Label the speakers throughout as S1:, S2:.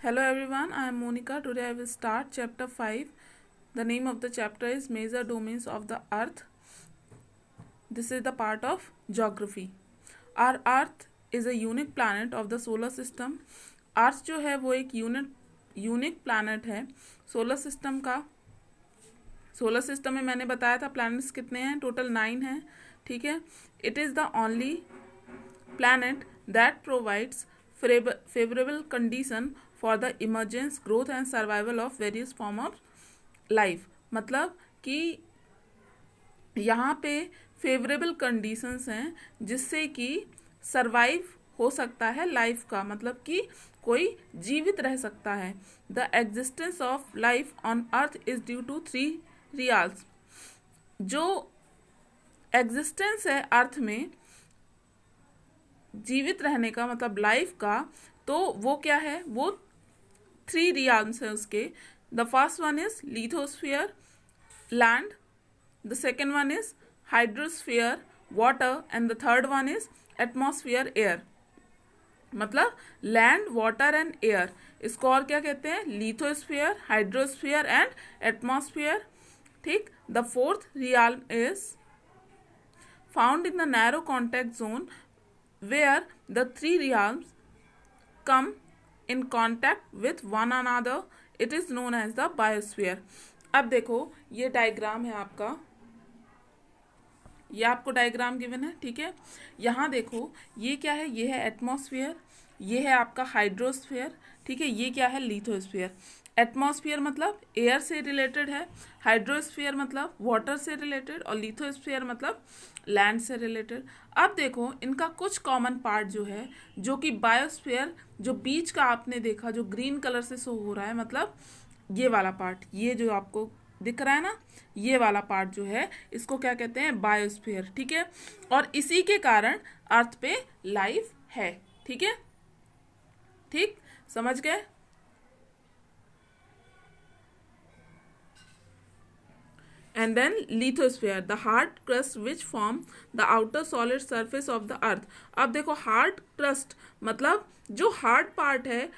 S1: Hello everyone, I am Monica. Today I will start chapter 5. The name of the chapter is Major Domains of the Earth. This is the part of geography. Our Earth is a unique planet of the solar system. Earth जो है वो एक unique planet है solar system का। Solar system में मैंने बताया था प्लैनेट्स कितने हैं, टोटल 9 हैं। ठीक है, it is the only planet that provides favorable condition for the emergence, growth and survival of various form of life। मतलब कि यहाँ पे फेवरेबल कंडीशंस हैं जिससे कि सरवाइव हो सकता है लाइफ का, मतलब कि कोई जीवित रह सकता है। The existence of life on earth is due to 3 realms. जो एग्जिस्टेंस है अर्थ में जीवित रहने का, मतलब लाइफ का, तो वो क्या है, वो 3 रियाल्स है उसके। The first one is lithosphere land, the second one is hydrosphere water and the third one is atmosphere air. मतलब लैंड, वाटर एंड एयर, इसको और क्या कहते हैं, लिथोस्फीयर, हाइड्रोस्फीयर एंड एटमॉस्फेयर। ठीक, the fourth realm is found in the narrow contact zone where the 3 realms come in contact with one another. It is known as the biosphere। अब देखो ये diagram है आपका, ये आपको डायग्राम गिवन है। ठीक है, यहाँ देखो ये क्या है, ये है एटमॉस्फेयर, ये है आपका हाइड्रोस्फीयर। ठीक है, ये क्या है, लिथोस्फीयर। एटमॉस्फेयर मतलब एयर से रिलेटेड है, हाइड्रोस्फीयर मतलब वाटर से रिलेटेड, और लिथोस्फीयर मतलब लैंड से रिलेटेड। अब देखो इनका कुछ कॉमन पार्ट जो है, जो कि बायोस्फीयर, जो बीच का आपने देखा जो ग्रीन कलर से शो हो रहा है, मतलब ये वाला पार्ट, ये जो आपको दिख रहा है ना, ये वाला पार्ट जो है इसको क्या कहते हैं, बायोस्फीयर। ठीक है, और इसी के कारण अर्थ पे लाइफ है। ठीक है, ठीक, समझ गए। And then lithosphere, the hard crust which form the outer solid surface of the earth। अब देखो हार्ड क्रस्ट मतलब जो हार्ड पार्ट है,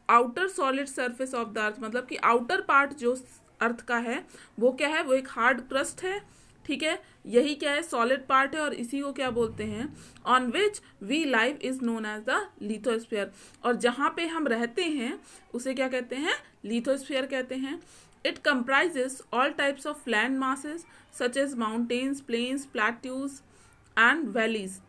S1: outer solid surface of the अर्थ, मतलब कि आउटर पार्ट जो अर्थ का है वो क्या है, वो एक हार्ड क्रस्ट है। ठीक है, यही क्या है, सॉलिड पार्ट है, और इसी को क्या बोलते हैं, on which we live is known as the lithosphere. और जहाँ पे हम रहते हैं उसे क्या कहते हैं, लिथोस्फीयर कहते हैं। It comprises all types of land masses such as mountains, plains, plateaus and valleys।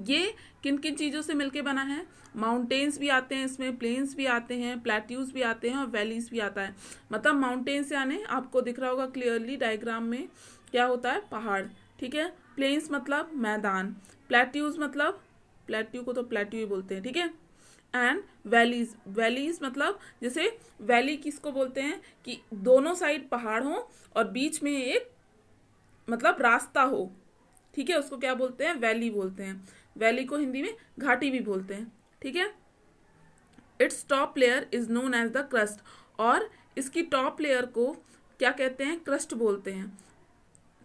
S1: ये किन किन चीज़ों से मिलके बना है, माउंटेन्स भी आते हैं इसमें, प्लेन्स भी आते हैं, प्लेट्यूज भी आते हैं और वैलीज भी आता है। मतलब माउंटेन्स यानी आपको दिख रहा होगा क्लियरली डायग्राम में क्या होता है, पहाड़। ठीक है, प्लेन्स मतलब मैदान, प्लेट्यूज मतलब, प्लेट्यू को तो प्लेट्यू ही बोलते हैं। ठीक है, एंड वैलीज, वैलीज मतलब जैसे वैली किसको बोलते हैं, कि दोनों साइड पहाड़ हो और बीच में एक मतलब रास्ता हो। ठीक है, उसको क्या बोलते हैं, वैली बोलते हैं। वैली को हिंदी में घाटी भी बोलते हैं। ठीक है, its top layer is known as the crust, और इसकी टॉप लेयर को क्या कहते हैं, क्रस्ट बोलते हैं।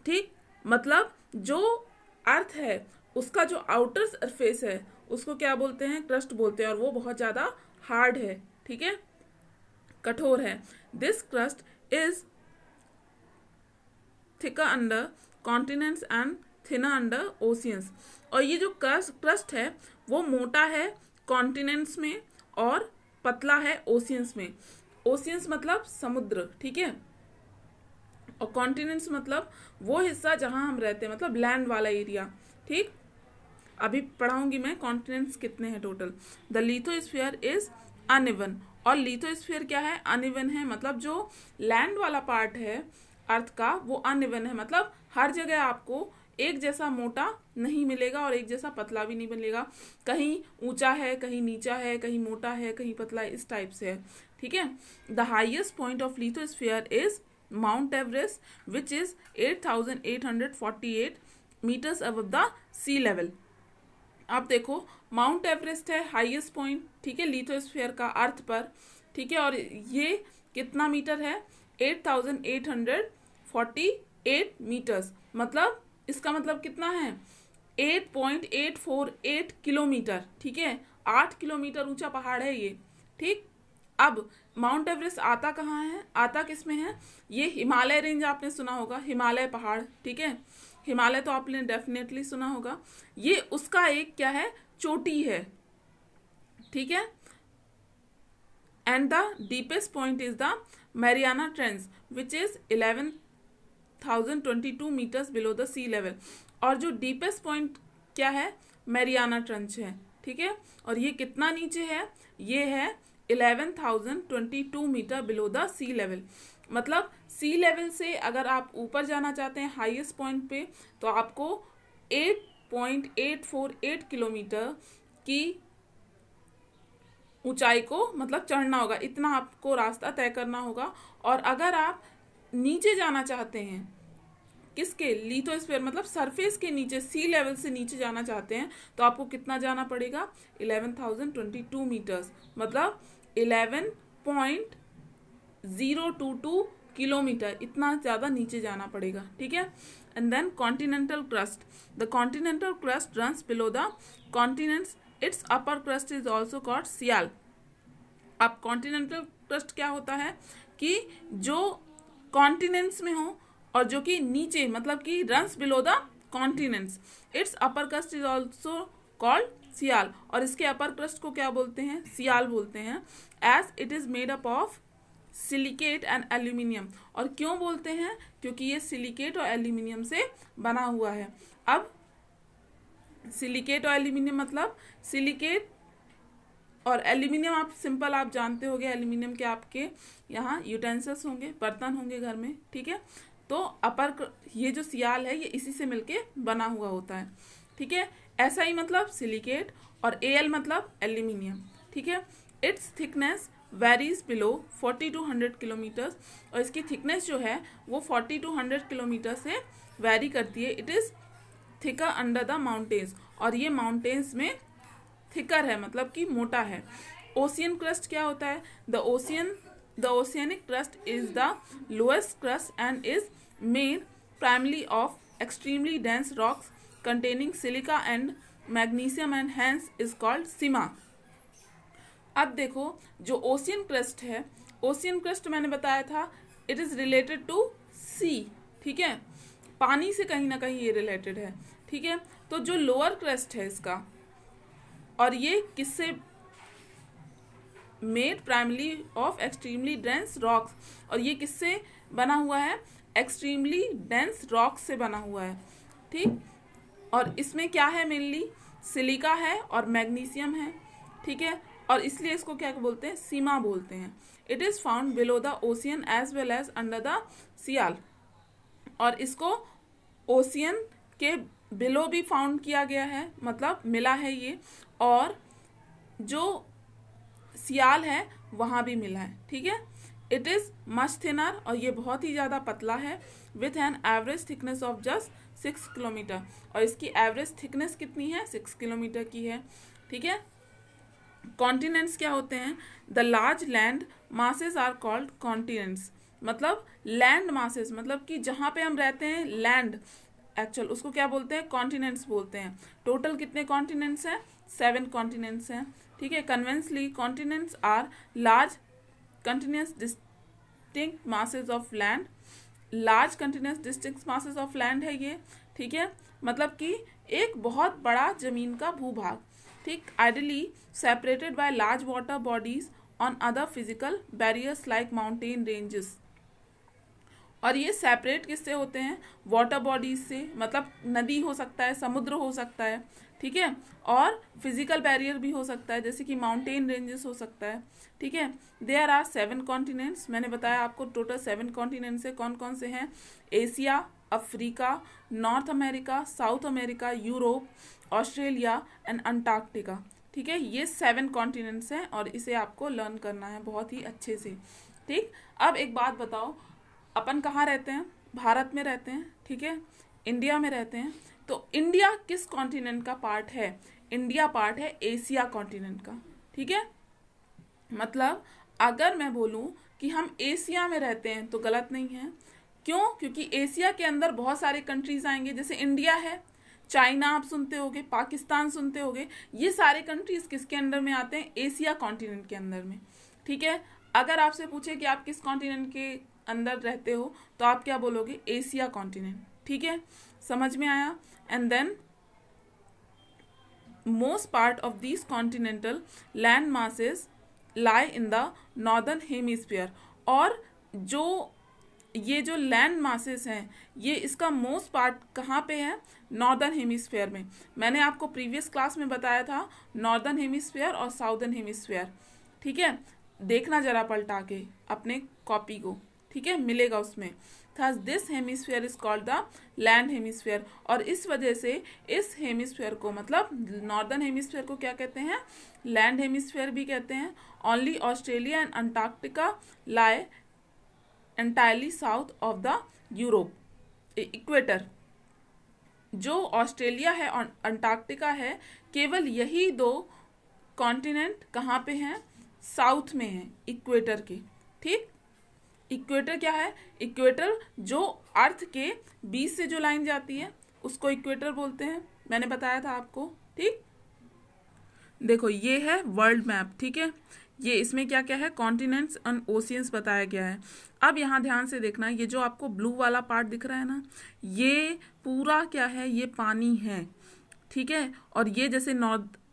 S1: ठीक, मतलब जो अर्थ है उसका जो आउटर सरफेस है उसको क्या बोलते हैं, क्रस्ट बोलते हैं, और वो बहुत ज़्यादा हार्ड है। ठीक है, कठोर है। This crust is thicker under continents and thinner under oceans. और ये जो क्रस्ट है वो मोटा है कॉन्टिनेंट्स में और पतला है ओशियंस में। ओशियंस मतलब समुद्र। ठीक है, और कॉन्टिनेंट्स मतलब वो हिस्सा जहां हम रहते हैं, मतलब लैंड वाला एरिया। ठीक, अभी पढ़ाऊंगी मैं कॉन्टिनेंट्स कितने हैं total. The lithosphere is uneven, और लिथोस्फीयर क्या है, अनइवन है, मतलब जो लैंड वाला पार्ट है अर्थ का वो अनइवन है, मतलब हर जगह आपको एक जैसा मोटा नहीं मिलेगा और एक जैसा पतला भी नहीं मिलेगा। कहीं ऊंचा है, कहीं नीचा है, कहीं मोटा है, कहीं पतला, इस टाइप से है। ठीक है, the highest point of lithosphere is Mount Everest which is 8,848 meters above the sea level. आप देखो माउंट एवरेस्ट है हाईएस्ट पॉइंट, ठीक है, लिथोस्फीयर का अर्थ पर। ठीक है, और ये कितना मीटर है, 8,848 मीटर्स, मतलब इसका मतलब कितना है, 8.848 किलोमीटर। ठीक है, 8 किलोमीटर ऊंचा पहाड़ है ये। ठीक, अब माउंट एवरेस्ट आता कहाँ है, आता किस में है, ये हिमालय रेंज आपने सुना होगा, हिमालय पहाड़, ठीक है, हिमालय तो आपने डेफिनेटली सुना होगा, ये उसका एक क्या है, चोटी है, ठीक है। And the deepest point is the Mariana Trench which is 11,022 meters below the sea level. और जो डीपेस्ट पॉइंट क्या है, मैरियाना ट्रेंच है, ठीक है। और ये कितना नीचे है, ये है 11,022 meter below the sea level. मतलब सी लेवल से अगर आप ऊपर जाना चाहते हैं हाईएस्ट पॉइंट पे, तो आपको 8.848 किलोमीटर की ऊंचाई को मतलब चढ़ना होगा, इतना आपको रास्ता तय करना होगा। और अगर आप नीचे जाना चाहते हैं, किसके, लिथोस्फीयर मतलब सरफेस के नीचे, सी लेवल से नीचे जाना चाहते हैं, तो आपको कितना जाना पड़ेगा, 11,022 मीटर्स, मतलब 11.022 किलोमीटर, इतना ज़्यादा नीचे जाना पड़ेगा, ठीक है। And then continental crust, the continental crust runs below the continents, its upper crust is also called sial. अब कॉन्टिनेंटल क्रस्ट क्या होता है कि जो कॉन्टिनेंट्स में हो और जो कि नीचे मतलब कि runs below the continents, its upper crust is also called sial. और इसके अपर क्रस्ट को क्या बोलते हैं, सियाल बोलते हैं, as it is made up of silicate and aluminium. और क्यों बोलते हैं, क्योंकि ये सिलिकेट और एल्यूमिनियम से बना हुआ है। अब सिलिकेट और एल्यूमिनियम मतलब सिलिकेट और एल्यूमिनियम आप सिंपल आप जानते होंगे, एल्यूमिनियम के आपके यहाँ यूटेंसिल्स होंगे, बर्तन होंगे घर में, ठीक है। तो अपर ये जो सियाल है ये इसी से मिलके बना हुआ होता है, ठीक है। ऐसा ही मतलब सिलिकेट, और एल मतलब एल्यूमिनियम, ठीक है। It's thickness varies below 40 to 100 kilometres, और इसकी थिकनेस जो है वो 40 to 100 किलोमीटर से वेरी करती है। It is thicker under the mountains, और ये माउंटेन्स में थिकर है मतलब कि मोटा है। ओशियन क्रस्ट क्या होता है, the oceanic crust is the lowest crust and is made primarily of extremely dense rocks containing silica and magnesium and hence is called सीमा। अब देखो जो ओशियन क्रस्ट है, ओशियन क्रस्ट मैंने बताया था इट इज रिलेटेड टू सी, ठीक है, पानी से कहीं ना कहीं ये रिलेटेड है, ठीक है। तो जो लोअर क्रस्ट है इसका, और ये किससे made primarily of extremely dense rocks, और ये किससे बना हुआ है, एक्सट्रीमली डेंस रॉक्स से बना हुआ है, ठीक। और इसमें क्या है, मेनली सिलिका है और मैग्नीशियम है, ठीक है। और इसलिए इसको क्या बोलते हैं, सीमा बोलते हैं। It is found below the ocean as well as under the sial, और इसको ओशियन के बिलो भी फाउंड किया गया है, मतलब मिला है ये, और जो सियाल है वहाँ भी मिला है, ठीक है। इट इज़ मच थिनर, और ये बहुत ही ज़्यादा पतला है, with an average thickness of just 6 kilometre, और इसकी एवरेज थिकनेस कितनी है, 6 किलोमीटर की है, ठीक है। कॉन्टिनेंट्स क्या होते हैं, the large land masses are called continents, मतलब लैंड मासेस मतलब कि जहाँ पे हम रहते हैं लैंड एक्चुअल, उसको क्या बोलते हैं, कॉन्टिनेंट्स बोलते हैं। टोटल कितने कॉन्टिनेंट्स हैं, 7 कॉन्टिनेंट्स हैं, ठीक है। Conventionally continents are large continuous distinct masses of land, large continuous distinct masses of land है ये, ठीक है, मतलब कि एक बहुत बड़ा जमीन का भूभाग, ठीक, ideally separated by large water bodies on other physical barriers like mountain ranges. और ये सेपरेट किससे होते हैं, वाटर बॉडीज से, मतलब नदी हो सकता है, समुद्र हो सकता है, ठीक है, और फिजिकल बैरियर भी हो सकता है जैसे कि माउंटेन रेंजेस हो सकता है, ठीक है। देयर आर 7 कॉन्टिनेंट्स, मैंने बताया आपको टोटल 7 कॉन्टिनेंट्स है, कौन कौन से हैं, Asia, Africa, north America, south America, Europe, Australia and Antarctica, ठीक है। ये 7 कॉन्टिनेंट्स हैं और इसे आपको लर्न करना है बहुत ही अच्छे से, ठीक। अब एक बात बताओ, अपन कहाँ रहते हैं, भारत में रहते हैं, ठीक है, इंडिया में रहते हैं, तो इंडिया किस कॉन्टिनेंट का पार्ट है, इंडिया पार्ट है एशिया कॉन्टिनेंट का, ठीक है। मतलब अगर मैं बोलूँ कि हम एशिया में रहते हैं तो गलत नहीं है, क्यों, क्योंकि एशिया के अंदर बहुत सारे कंट्रीज आएंगे, जैसे इंडिया है, चाइना आप सुनते होगे, पाकिस्तान सुनते होगे, ये सारे कंट्रीज किसके अंडर में आते हैं, एशिया कॉन्टिनेंट के अंदर में, ठीक है। अगर आपसे पूछे कि आप किस कॉन्टिनेंट के अंदर रहते हो तो आप क्या बोलोगे? Asia continent. ठीक है, समझ में आया? And then most part of these continental land masses lie in the northern hemisphere। और जो ये जो लैंड मासेस हैं ये इसका मोस्ट पार्ट कहाँ पे है? नॉर्दर्न हेमिस्फीयर में। मैंने आपको प्रीवियस क्लास में बताया था नॉर्दर्न हेमिस्फीयर और साउदर्न हेमिस्फीयर। ठीक है, देखना जरा पलटा के अपने कॉपी को, ठीक है, मिलेगा उसमें। Thus this hemisphere is called the land hemisphere. और इस वजह से इस हेमिस्फीयर को मतलब नॉर्दर्न हेमिस्फीयर को क्या कहते हैं? लैंड हेमिस्फीयर भी कहते हैं। Only Australia and Antarctica lie entirely south of the Europe equator. जो ऑस्ट्रेलिया है और अंटार्कटिका है, केवल यही दो कॉन्टिनेंट कहाँ पे हैं? साउथ में है, इक्वेटर के। ठीक, इक्वेटर क्या है? इक्वेटर जो अर्थ के बीच से जो लाइन जाती है उसको इक्वेटर बोलते हैं, मैंने बताया था आपको। ठीक, देखो ये है वर्ल्ड मैप। ठीक है, ये इसमें क्या क्या है? कॉन्टिनेंट्स एंड ओशियंस बताया गया है। अब यहाँ ध्यान से देखना, ये जो आपको ब्लू वाला पार्ट दिख रहा है ना, ये पूरा क्या है? ये पानी है। ठीक है, और ये जैसे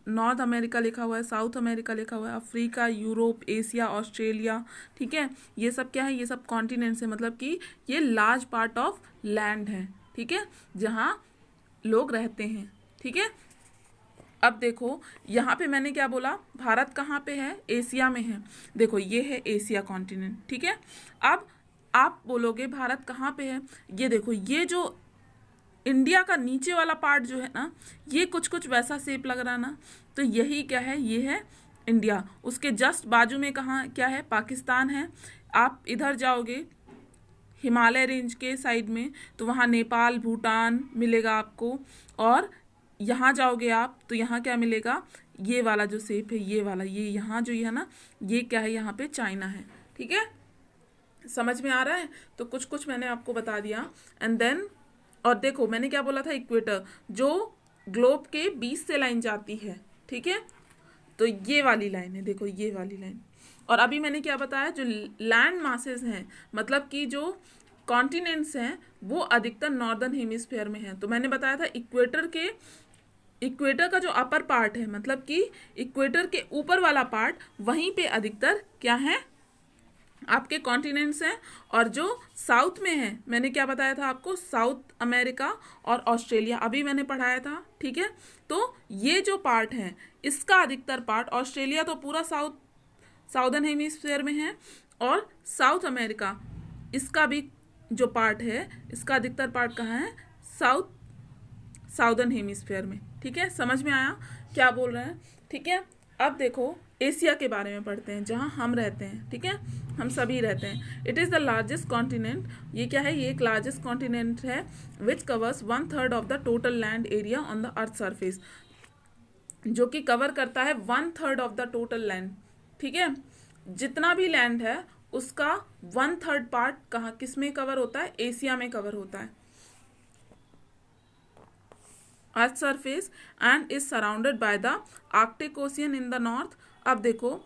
S1: नॉर्थ अमेरिका लिखा हुआ है, साउथ अमेरिका लिखा हुआ है, अफ्रीका, यूरोप, एशिया, ऑस्ट्रेलिया। ठीक है, ये सब क्या है? ये सब कॉन्टिनेंट्स है, मतलब कि ये लार्ज पार्ट ऑफ लैंड है। ठीक है, जहाँ लोग रहते हैं। ठीक है, अब देखो यहाँ पे मैंने क्या बोला? भारत कहाँ पे है? एशिया में है। देखो ये है एशिया कॉन्टिनेंट। ठीक है, अब आप बोलोगे भारत कहाँ पे है? ये देखो, ये जो इंडिया का नीचे वाला पार्ट जो है ना, ये कुछ कुछ वैसा शेप लग रहा ना, तो यही क्या है? ये है इंडिया। उसके जस्ट बाजू में कहाँ क्या है? पाकिस्तान है। आप इधर जाओगे हिमालय रेंज के साइड में तो वहाँ नेपाल, भूटान मिलेगा आपको। और यहाँ जाओगे आप तो यहाँ क्या मिलेगा? ये वाला जो शेप है, ये वाला, ये यहाँ जो ये है ना, ये क्या है? यहाँ पे चाइना है। ठीक है, समझ में आ रहा है? तो कुछ कुछ मैंने आपको बता दिया। एंड देन और देखो मैंने क्या बोला था? इक्वेटर जो ग्लोब के बीच से लाइन जाती है। ठीक है, तो ये वाली लाइन है, देखो ये वाली लाइन। और अभी मैंने क्या बताया? जो लैंड मासेस हैं, मतलब कि जो कॉन्टिनेंट्स हैं, वो अधिकतर नॉर्दर्न हेमिस्फीयर में हैं। तो मैंने बताया था इक्वेटर का जो अपर पार्ट है, मतलब कि इक्वेटर के ऊपर वाला पार्ट, वहीं पे अधिकतर क्या है? आपके कॉन्टिनेंट्स हैं। और जो साउथ में है, मैंने क्या बताया था आपको? साउथ अमेरिका और ऑस्ट्रेलिया, अभी मैंने पढ़ाया था। ठीक है, तो ये जो पार्ट है इसका अधिकतर पार्ट, ऑस्ट्रेलिया तो पूरा साउदर्न हेमिस्फीयर में है, और साउथ अमेरिका इसका भी जो पार्ट है, इसका अधिकतर पार्ट कहाँ है? साउदर्न हेमिस्फीयर में। ठीक है, समझ में आया क्या बोल रहे हैं? ठीक है, अब देखो एशिया के बारे में पढ़ते हैं, जहाँ हम रहते हैं। ठीक है, हम सभी रहते हैं। It is the largest continent. ये क्या है? ये एक लार्जेस्ट कॉन्टिनेंट है which covers 1/3 of the total land area on the earth surface, जो कि कवर करता है 1/3 ऑफ द टोटल लैंड। ठीक है, जितना भी लैंड है उसका 1/3 पार्ट कहाँ किस में कवर होता है? एशिया में कवर होता है। Earth surface and is surrounded by the Arctic Ocean in the north. अब देखो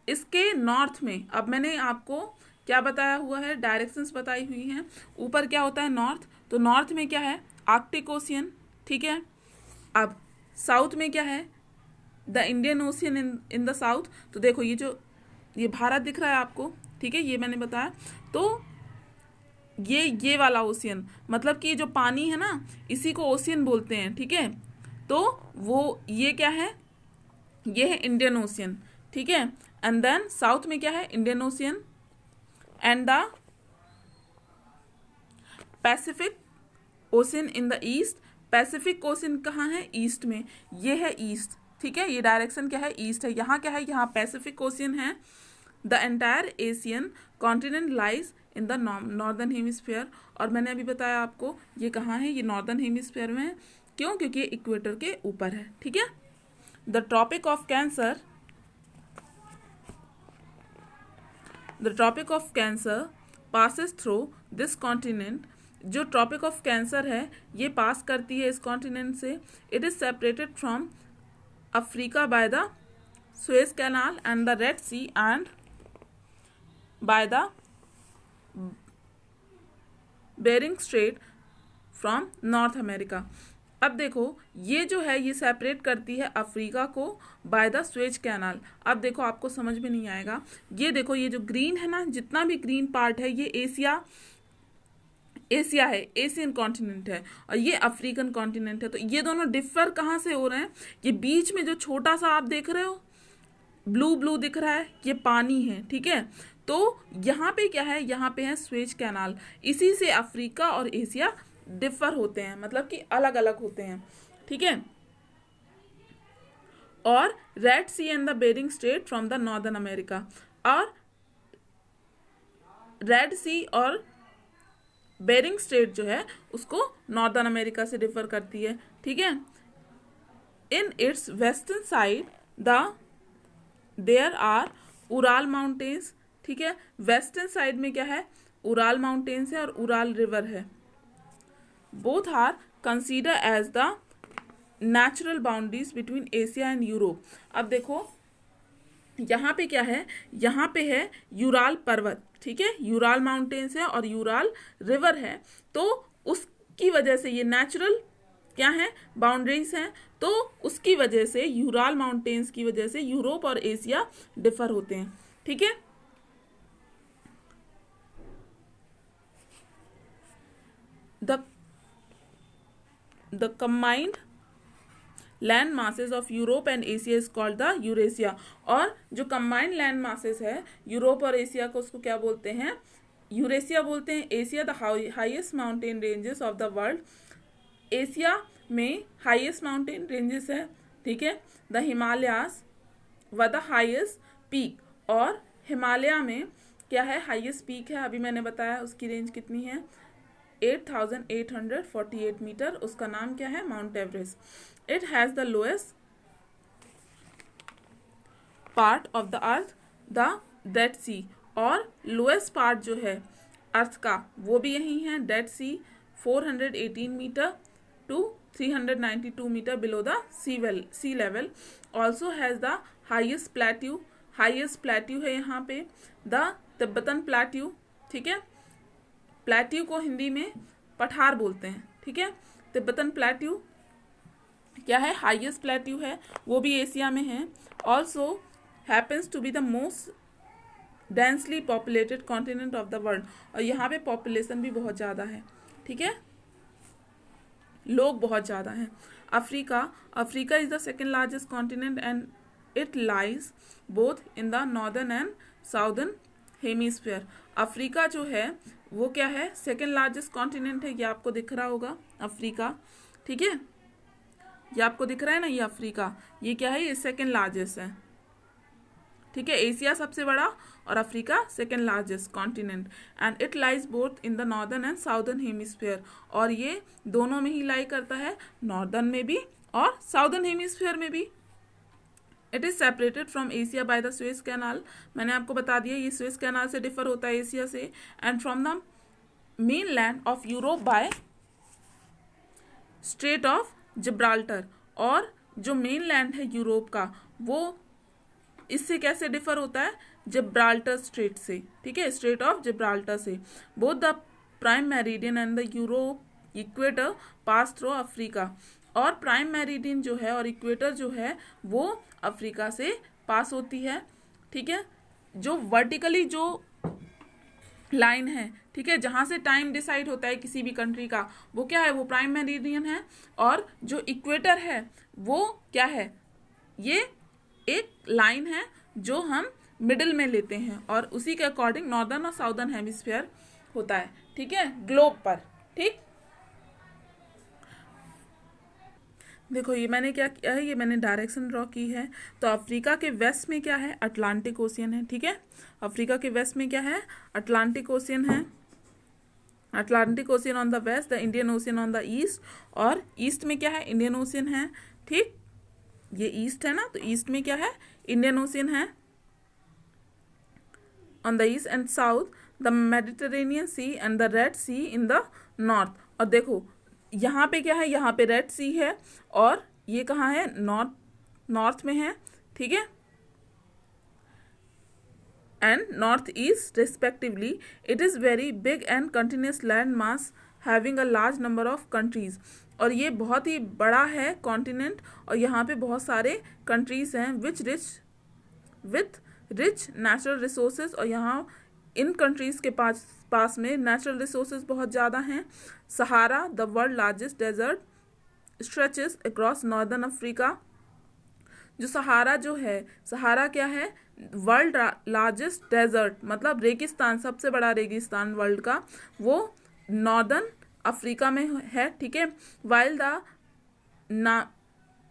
S1: इसके नॉर्थ में, अब मैंने आपको क्या बताया हुआ है? डायरेक्शंस बताई हुई हैं। ऊपर क्या होता है? नॉर्थ। तो नॉर्थ में क्या है? Arctic ocean. ठीक है, अब साउथ में क्या है? The Indian ocean in the south. तो देखो ये भारत दिख रहा है आपको। ठीक है, ये मैंने बताया। तो ये वाला ओशियन, मतलब कि जो पानी है ना, इसी को ओशियन बोलते हैं। ठीक है, तो वो ये क्या है? ये है इंडियन ओशियन। ठीक है, एंड देन साउथ में क्या है? Indian ocean and the Pacific Ocean in the east. Pacific ocean कहाँ है? ईस्ट में। ये है ईस्ट। ठीक है, ये डायरेक्शन क्या है? ईस्ट है। यहाँ क्या है? यहाँ पैसिफिक ओशियन है। The entire Asian continent lies in the northern hemisphere. और मैंने अभी बताया आपको ये कहाँ है? ये नॉर्दर्न हेमिस्फीयर में है। क्यों? क्योंकि ये इक्वेटर के ऊपर है। ठीक है, the Tropic of Cancer passes through this continent. जो ट्रॉपिक ऑफ कैंसर है ये पास करती है इस कॉन्टिनेंट से। It is separated from Africa by the Suez Canal and the Red Sea and by the Bering Strait from North America. अब देखो ये जो है ये सेपरेट करती है अफ्रीका को बाय द स्वेज कैनाल। अब देखो आपको समझ में नहीं आएगा, ये देखो ये जो ग्रीन है ना, जितना भी ग्रीन पार्ट है ये एशिया है, एशियन कॉन्टिनेंट है, और ये अफ्रीकन कॉन्टिनेंट है। तो ये दोनों डिफर कहाँ से हो रहे हैं? ये बीच में जो छोटा सा आप देख रहे हो ब्लू ब्लू दिख रहा है, ये पानी है, ठीक है। तो यहाँ पे क्या है, यहाँ पे है स्वेज कैनाल, इसी से अफ्रीका और एशिया डिफर होते हैं, मतलब कि अलग अलग होते हैं, ठीक है। और Red Sea and the Bering Strait from the Northern America, और रेड सी और बेरिंग स्ट्रेट जो है उसको नॉर्दर्न अमेरिका से डिफर करती है, ठीक है। In its western side there are Ural mountains, ठीक है। वेस्टर्न साइड में क्या है, उराल माउंटेन्स है और उराल रिवर है। Both are consider as the natural boundaries between Asia and Europe. अब देखो यहाँ पे क्या है, यहाँ पे है यूराल पर्वत, ठीक है, यूराल माउंटेन्स है और यूराल रिवर है, तो उसकी वजह से ये नेचुरल क्या है, बाउंड्रीज हैं, तो उसकी वजह से यूराल माउंटेन्स की वजह से यूरोप और एशिया डिफर होते हैं, ठीक है। The combined land masses of Europe and Asia is called the Eurasia. और जो कंबाइंड लैंड मासेस है यूरोप और एशिया को, उसको क्या बोलते हैं, यूरेशिया बोलते हैं। Asia the highest mountain ranges of the world, Asia में हाईएस्ट माउंटेन रेंजेस है, ठीक है, द हिमालयास व द हाईएस्ट पीक, और हिमालय में क्या है, हाईएस्ट पीक है, अभी मैंने बताया उसकी रेंज कितनी है, 8,848 मीटर, उसका नाम क्या है, Mount Everest. It has the lowest part of the earth the Dead Sea, और लोएस्ट पार्ट जो है अर्थ का वो भी यही है, Dead Sea, 418 metre to 392 metre below the sea level. Also has the highest plateau है यहाँ पे, द तिब्बतन प्लेट्यू, ठीक है। प्लेट्यू को हिंदी में पठार बोलते हैं, ठीक है। तिब्बतन प्लेट्यू क्या है, हाईएस्ट प्लेट्यू है, वो भी एशिया में है। Also happens to be the most densely populated continent of the world, और यहाँ पे पॉपुलेशन भी बहुत ज़्यादा है, ठीक है, लोग बहुत ज़्यादा हैं। Africa is the second largest continent and it lies both in the northern and southern hemisphere. Africa जो है वो क्या है, सेकेंड लार्जेस्ट कॉन्टिनेंट है, ये आपको दिख रहा होगा अफ्रीका, ठीक है, ये आपको दिख रहा है ना, ये अफ्रीका, ये क्या है, ये सेकेंड लार्जेस्ट है, ठीक है। एशिया सबसे बड़ा और Africa second largest continent, and it lies both in the northern and southern hemisphere, और ये दोनों में ही लाई करता है, नॉर्दर्न में भी और साउदर्न हेमिस्फीयर में भी। It is separated from Asia by the Suez canal, मैंने आपको बता दिया ये स्वेज कैनाल से डिफर होता है एशिया से, and from the main land of Europe by strait of Gibraltar, और जो मेन लैंड है यूरोप का वो इससे कैसे डिफर होता है, जिब्राल्टर स्ट्रेट से, ठीक है, स्ट्रेट ऑफ जिब्राल्टर से। Both the prime meridian and the Europe equator pass through Africa, और प्राइम मेरिडियन जो है और इक्वेटर जो है वो अफ्रीका से पास होती है, ठीक है। जो वर्टिकली जो लाइन है, ठीक है, जहाँ से टाइम डिसाइड होता है किसी भी कंट्री का, वो क्या है, वो प्राइम मेरिडियन है, और जो इक्वेटर है वो क्या है, ये एक लाइन है जो हम मिडिल में लेते हैं, और उसी के अकॉर्डिंग नॉर्दर्न और साउदर्न हेमिस्फीयर होता है, ठीक है, ग्लोब पर, ठीक। देखो ये मैंने क्या किया है, ये मैंने डायरेक्शन ड्रॉ की है, तो अफ्रीका के वेस्ट में क्या है, अटलांटिक ओशियन है, ठीक है, अफ्रीका के वेस्ट में क्या है, अटलांटिक ओशियन है, Atlantic Ocean on the west, the Indian Ocean on the east, और ईस्ट में क्या है, इंडियन ओशियन है, ठीक, ये ईस्ट है ना, तो ईस्ट में क्या है, इंडियन ओशियन है on the east, and south the Mediterranean Sea and the Red Sea in the north. और देखो यहाँ पे क्या है, यहाँ पे रेड सी है, और ये कहाँ है, नॉर्थ में है, ठीक है। and northeast respectively. It is very big and continuous land mass having a large number of countries. और ये बहुत ही बड़ा है कॉन्टिनेंट और यहाँ पे बहुत सारे कंट्रीज हैं विच रिच नेचुरल रिसोर्सेज। और यहाँ इन कंट्रीज के पास में नेचुरल रिसोर्सेज बहुत ज़्यादा हैं। Sahara the world largest desert stretches across northern Africa. जो सहारा जो है, सहारा क्या है? वर्ल्ड लार्जेस्ट डेजर्ट मतलब रेगिस्तान, सबसे बड़ा रेगिस्तान वर्ल्ड का, वो नॉर्दर्न अफ्रीका में है, ठीक है। While the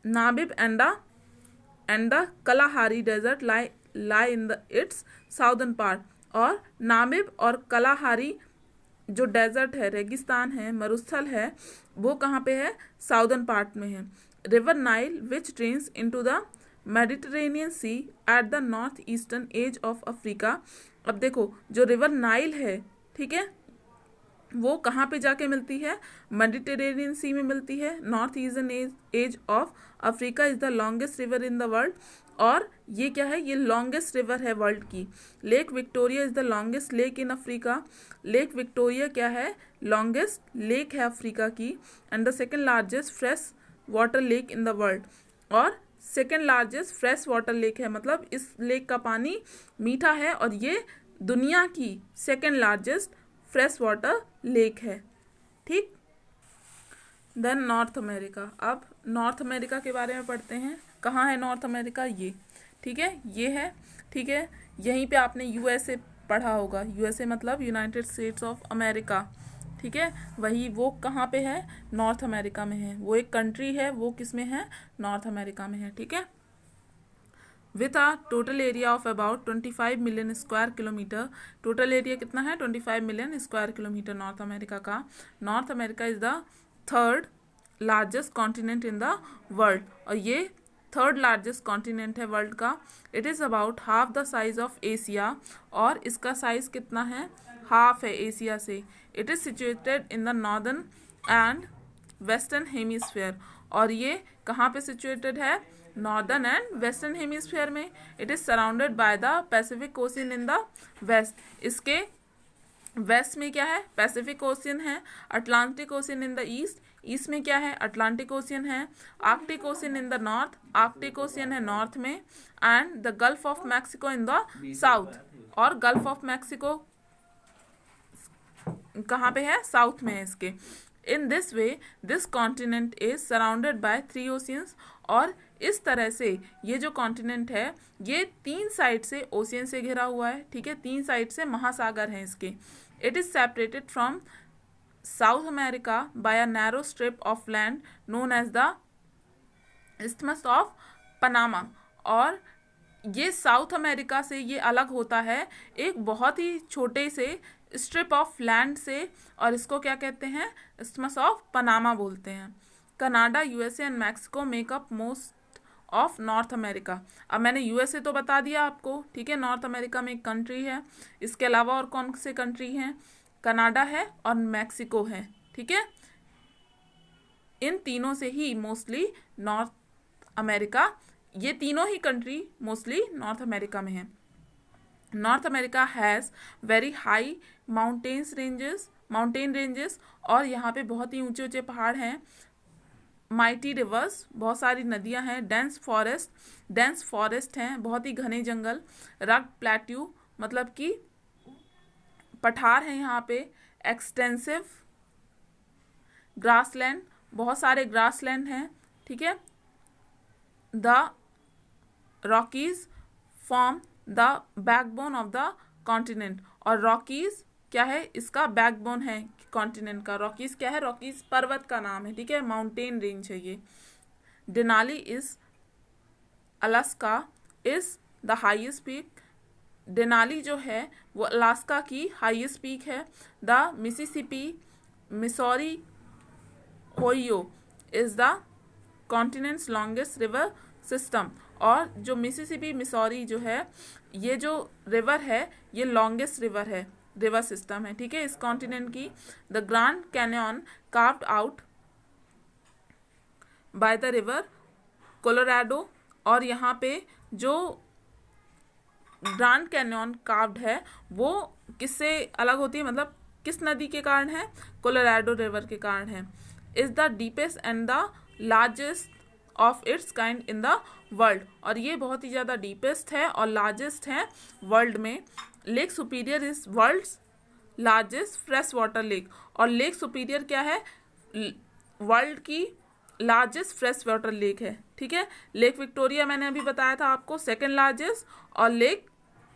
S1: Namib and the Kalahari desert lie in the its southern part. और नाबिब और कलाहारी जो डेजर्ट है, रेगिस्तान है, मरुस्थल है, वो कहाँ पे है? साउदर्न पार्ट में है। River Nile which drains into the Mediterranean Sea at the north eastern edge of Africa. अब देखो जो रिवर नाइल है, ठीक है, वो कहाँ पे जाके मिलती है? मेडिटेरेनियन सी में मिलती है। North eastern edge of Africa is the longest river in the world. और ये क्या है? ये लॉन्गेस्ट रिवर है वर्ल्ड की। Lake Victoria is the longest lake in Africa. Lake Victoria क्या है? लॉन्गेस्ट लेक है अफ्रीका की। And the second largest fresh water lake in the world. और second largest fresh water lake है, मतलब इस लेक का पानी मीठा है और ये दुनिया की second largest fresh water lake है, ठीक। Then North America. अब नॉर्थ अमेरिका के बारे में पढ़ते हैं। कहाँ है नॉर्थ अमेरिका? ये, ठीक है, ये है, ठीक है। यहीं पे आपने यूएसए पढ़ा होगा। यूएसए मतलब यूनाइटेड स्टेट्स ऑफ अमेरिका, ठीक है। वही वो कहाँ पे है? नॉर्थ अमेरिका में है। वो एक कंट्री है, वो किस में है? नॉर्थ अमेरिका में है, ठीक है। With a total area of about 25 million square kilometre. Total area कितना है? 25 million square kilometre North America का। North America is the third largest continent in the world. और ये थर्ड लार्जेस्ट कॉन्टिनेंट है वर्ल्ड का। It is about half the size of Asia. और इसका size कितना है? हाफ है एशिया से। It is situated in the northern and western hemisphere. और ये कहाँ पे सिचुएटेड है? नॉर्दर्न एंड वेस्टर्न हेमिस्फीयर में। It is surrounded by the Pacific Ocean in the west. इसके वेस्ट में क्या है? पैसिफिक ओशियन है। Atlantic Ocean in the east. East में क्या है? अटलांटिक ओशियन है। Arctic Ocean in the north. Arctic Ocean है नॉर्थ में। And the Gulf of Mexico in the south. और गल्फ ऑफ मैक्सिको कहाँ पे है? साउथ में है इसके। In this way this continent is surrounded by 3 oceans. और इस तरह से ये जो कॉन्टिनेंट है, ये 3 साइड से ओशियन से घिरा हुआ है, ठीक है। 3 साइड से महासागर हैं इसके। It is separated from South America by a narrow strip of land known as the Isthmus of Panama. और ये साउथ अमेरिका से ये अलग होता है एक बहुत ही छोटे से स्ट्रिप ऑफ लैंड से। और इसको क्या कहते हैं? इस्थमस ऑफ पनामा बोलते हैं। Canada, USA and Mexico make up most of north America. अब मैंने यूएसए तो बता दिया आपको, ठीक है, नॉर्थ अमेरिका में एक कंट्री है। इसके अलावा और कौन से कंट्री हैं? कनाडा है और मैक्सिको है, ठीक है। इन तीनों से ही मोस्टली नॉर्थ अमेरिका, ये तीनों ही कंट्री मोस्टली नॉर्थ अमेरिका में है। North America has very high mountain ranges. और यहाँ पे बहुत ही ऊंचे ऊंचे पहाड़ हैं। माइटी रिवर्स, बहुत सारी नदियाँ हैं। डेंस फॉरेस्ट हैं, बहुत ही घने जंगल। रग प्लेट्यू मतलब कि पठार हैं यहाँ पे। एक्सटेंसिव ग्रासलैंड, बहुत सारे ग्रासलैंड हैं, ठीक है। The Rockies form the backbone of the continent. और रॉकीज क्या है? इसका बैकबोन है कॉन्टिनेंट का। रॉकीज क्या है? रॉकीज पर्वत का नाम है, ठीक है, माउंटेन रेंज है ये। Denali is Alaska is the highest peak. Denali जो है वो अलास्का की हाईएस्ट पीक है। The Mississippi Missouri Ohio is the continents longest river system. और जो मिसिसिपी मिसौरी जो है, ये जो रिवर है ये लॉन्गेस्ट रिवर सिस्टम है, ठीक है, इस कॉन्टिनेंट की। The grand Canyon carved out by the river Colorado. और यहाँ पे जो ग्रैंड कैन्यन कार्व्ड है वो किससे अलग होती है, मतलब किस नदी के कारण है, कोलोराडो रिवर के कारण है। Is the deepest and the largest of its kind in the world, और ये बहुत ही ज़्यादा डीपेस्ट है और लार्जेस्ट है वर्ल्ड में। Lake Superior is world's largest fresh water lake, और लेक सुपीरियर क्या है, वर्ल्ड की लार्जेस्ट फ्रेश वाटर लेक है, ठीक है। लेक विक्टोरिया मैंने अभी बताया था आपको सेकेंड लार्जेस्ट, और लेक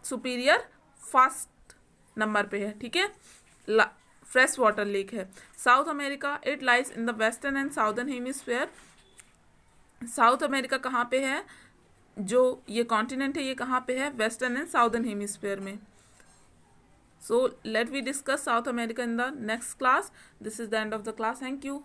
S1: सुपीरियर फर्स्ट नंबर पे है, ठीक है, फ्रेश वाटर लेक है। South America, it lies in the western and southern hemisphere. South America कहाँ पे है, जो ये कॉन्टिनेंट है ये कहाँ पे है, वेस्टर्न एंड साउदर्न हेमिस्फीयर में। So let we discuss South America in the next class. This is the end of the class. Thank you.